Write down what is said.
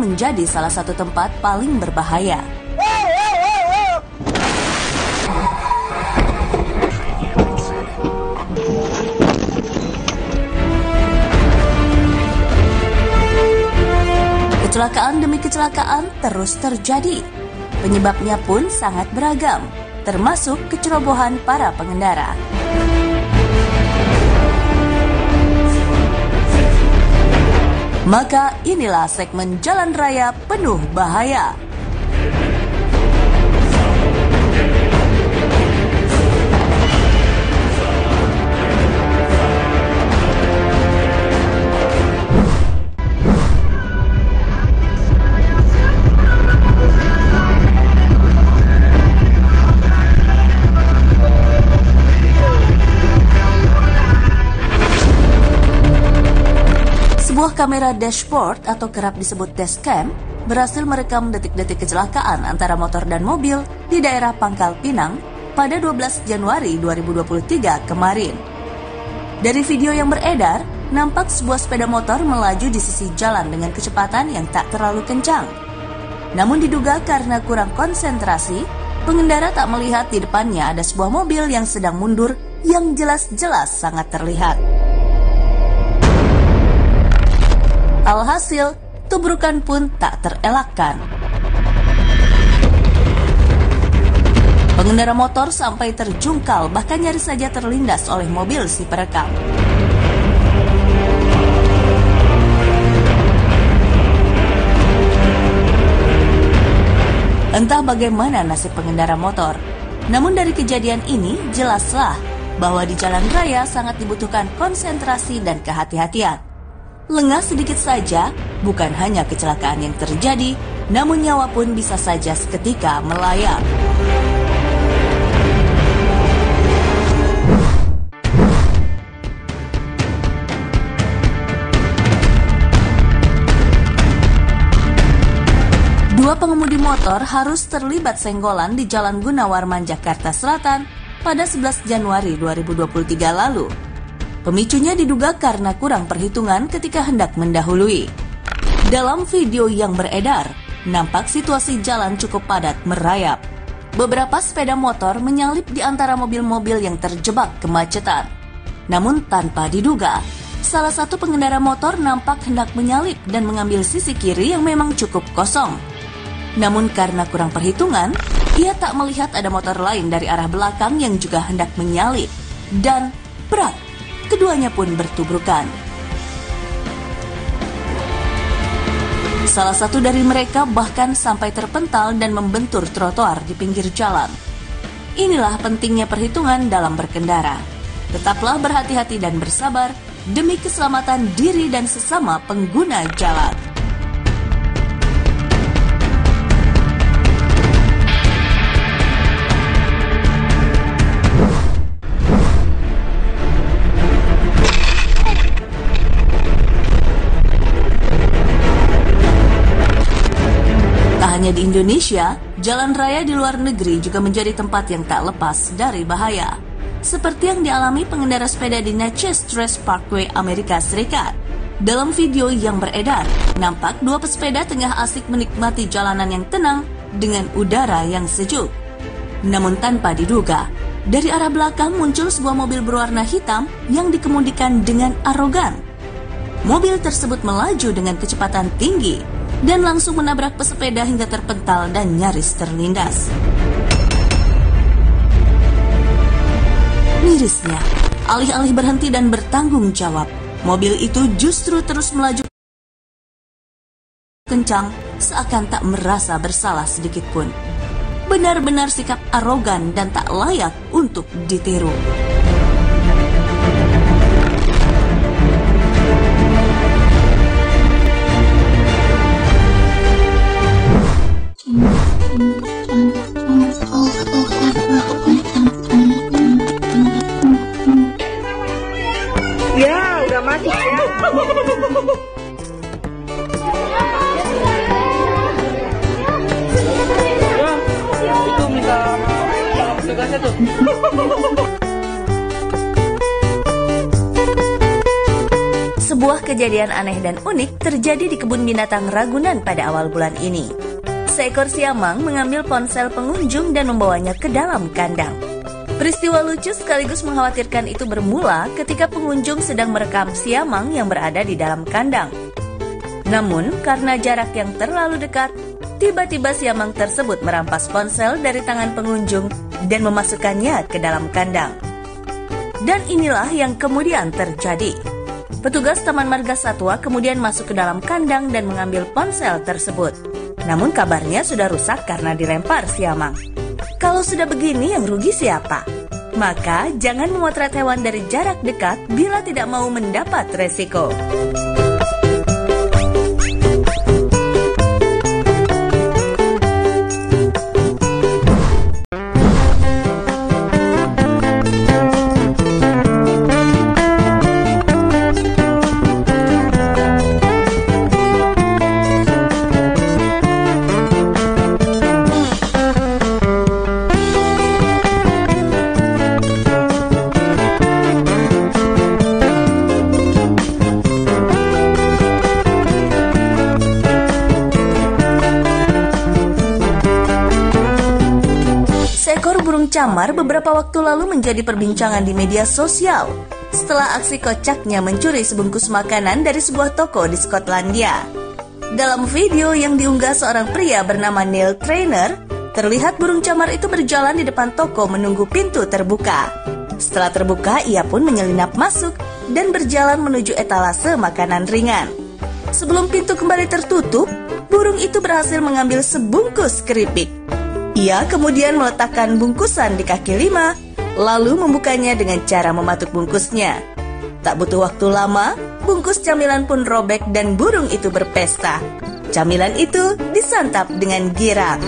menjadi salah satu tempat paling berbahaya. Kecelakaan demi kecelakaan terus terjadi. Penyebabnya pun sangat beragam, termasuk kecerobohan para pengendara. Maka inilah segmen Jalan Raya Penuh Bahaya. Sebuah kamera dashboard atau kerap disebut dashcam berhasil merekam detik-detik kecelakaan antara motor dan mobil di daerah Pangkal Pinang pada 12 Januari 2023 kemarin. Dari video yang beredar, nampak sebuah sepeda motor melaju di sisi jalan dengan kecepatan yang tak terlalu kencang. Namun diduga karena kurang konsentrasi, pengendara tak melihat di depannya ada sebuah mobil yang sedang mundur yang jelas-jelas sangat terlihat. Alhasil, tubrukan pun tak terelakkan. Pengendara motor sampai terjungkal, bahkan nyaris saja terlindas oleh mobil si perekam. Entah bagaimana nasib pengendara motor, namun dari kejadian ini jelaslah bahwa di jalan raya sangat dibutuhkan konsentrasi dan kehati-hatian. Lengah sedikit saja, bukan hanya kecelakaan yang terjadi, namun nyawa pun bisa saja seketika melayang. Dua pengemudi motor harus terlibat senggolan di Jalan Gunawarman, Jakarta Selatan pada 11 Januari 2023 lalu. Pemicunya diduga karena kurang perhitungan ketika hendak mendahului. Dalam video yang beredar, nampak situasi jalan cukup padat merayap. Beberapa sepeda motor menyalip di antara mobil-mobil yang terjebak kemacetan. Namun tanpa diduga, salah satu pengendara motor nampak hendak menyalip dan mengambil sisi kiri yang memang cukup kosong. Namun karena kurang perhitungan, ia tak melihat ada motor lain dari arah belakang yang juga hendak menyalip. Dan berat. Keduanya pun bertubrukan. Salah satu dari mereka bahkan sampai terpental dan membentur trotoar di pinggir jalan. Inilah pentingnya perhitungan dalam berkendara. Tetaplah berhati-hati dan bersabar demi keselamatan diri dan sesama pengguna jalan. Hanya di Indonesia, jalan raya di luar negeri juga menjadi tempat yang tak lepas dari bahaya. Seperti yang dialami pengendara sepeda di Natchez Trace Parkway, Amerika Serikat. Dalam video yang beredar, nampak dua pesepeda tengah asik menikmati jalanan yang tenang dengan udara yang sejuk. Namun tanpa diduga, dari arah belakang muncul sebuah mobil berwarna hitam yang dikemudikan dengan arogan. Mobil tersebut melaju dengan kecepatan tinggi dan langsung menabrak pesepeda hingga terpental dan nyaris terlindas. Mirisnya, alih-alih berhenti dan bertanggung jawab, mobil itu justru terus melaju kencang seakan tak merasa bersalah sedikit pun. Benar-benar sikap arogan dan tak layak untuk ditiru. Ya, udah mati ya. Itu minta tugasnya tuh. Sebuah kejadian aneh dan unik terjadi di kebun binatang Ragunan pada awal bulan ini. Seekor siamang mengambil ponsel pengunjung dan membawanya ke dalam kandang. Peristiwa lucu sekaligus mengkhawatirkan itu bermula ketika pengunjung sedang merekam siamang yang berada di dalam kandang. Namun, karena jarak yang terlalu dekat, tiba-tiba siamang tersebut merampas ponsel dari tangan pengunjung dan memasukkannya ke dalam kandang. Dan inilah yang kemudian terjadi. Petugas Taman Marga Satwa kemudian masuk ke dalam kandang dan mengambil ponsel tersebut. Namun kabarnya sudah rusak karena dilempar siamang. Kalau sudah begini, yang rugi siapa? Maka jangan memotret hewan dari jarak dekat bila tidak mau mendapat resiko. Seekor burung camar beberapa waktu lalu menjadi perbincangan di media sosial setelah aksi kocaknya mencuri sebungkus makanan dari sebuah toko di Skotlandia. Dalam video yang diunggah seorang pria bernama Neil Trainer, terlihat burung camar itu berjalan di depan toko menunggu pintu terbuka. Setelah terbuka, ia pun menyelinap masuk dan berjalan menuju etalase makanan ringan. Sebelum pintu kembali tertutup, burung itu berhasil mengambil sebungkus keripik. Ia kemudian meletakkan bungkusan di kaki lima, lalu membukanya dengan cara mematuk bungkusnya. Tak butuh waktu lama, bungkus camilan pun robek dan burung itu berpesta. Camilan itu disantap dengan girang.